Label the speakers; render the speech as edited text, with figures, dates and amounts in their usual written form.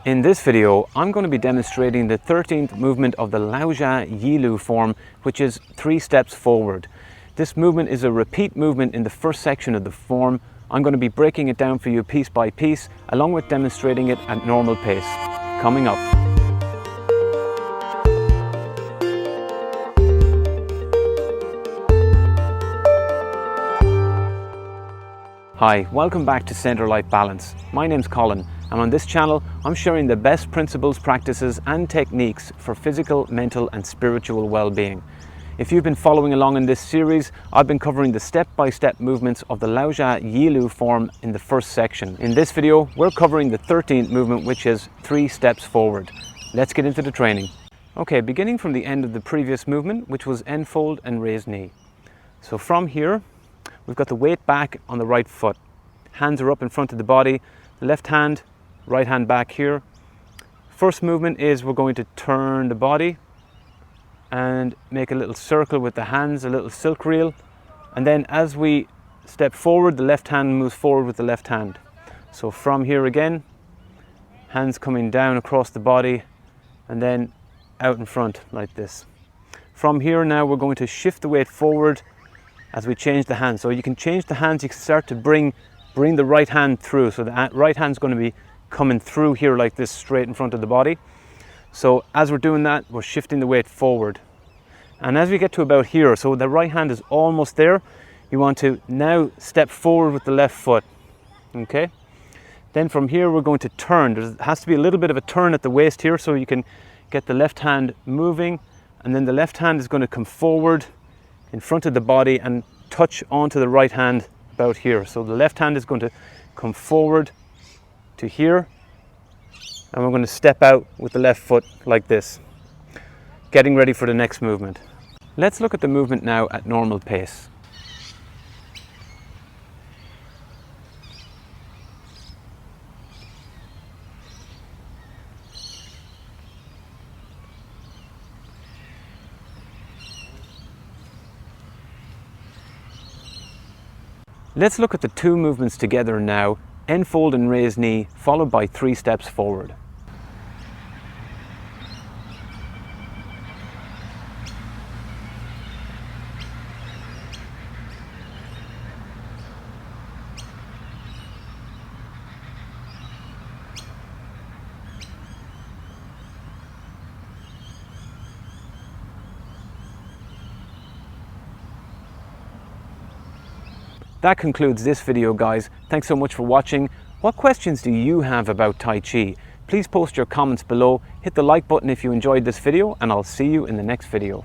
Speaker 1: In this video, I'm going to be demonstrating the 13th movement of the Lao Jia Yi Lu form, which is 3 steps forward. This movement is a repeat movement in the first section of the form. I'm going to be breaking it down for you piece by piece, along with demonstrating it at normal pace. Coming up. Hi, welcome back to Center Life Balance. My name's Colin, and on this channel I'm sharing the best principles, practices and techniques for physical, mental and spiritual well-being. If you've been following along in this series, I've been covering the step-by-step movements of the Lao Jia Yi Lu form in the first section. In this video, we're covering the 13th movement, which is 3 steps forward. Let's get into the training. Okay, beginning from the end of the previous movement, which was end fold and raised knee. So from here, we've got the weight back on the right foot. Hands are up in front of the body. The left hand, right hand back here. First movement is we're going to turn the body and make a little circle with the hands, a little silk reel. And then as we step forward, the left hand moves forward with the left hand. So from here again, hands coming down across the body and then out in front like this. From here now we're going to shift the weight forward as we change the hands. So you can change the hands, you can start to bring the right hand through. So the right hand's going to be coming through here like this, straight in front of the body. So as we're doing that, we're shifting the weight forward. And as we get to about here, so the right hand is almost there, you want to now step forward with the left foot. Okay? Then from here we're going to turn. There has to be a little bit of a turn at the waist here, so you can get the left hand moving, and then the left hand is going to come forward in front of the body and touch onto the right hand about here. So the left hand is going to come forward to here, and we're going to step out with the left foot like this, getting ready for the next movement. Let's look at the movement now at normal pace. Let's look at the 2 movements together now, end fold and raised knee, followed by 3 steps forward. That concludes this video, guys. Thanks so much for watching. What questions do you have about Tai Chi? Please post your comments below. Hit the like button if you enjoyed this video, and I'll see you in the next video.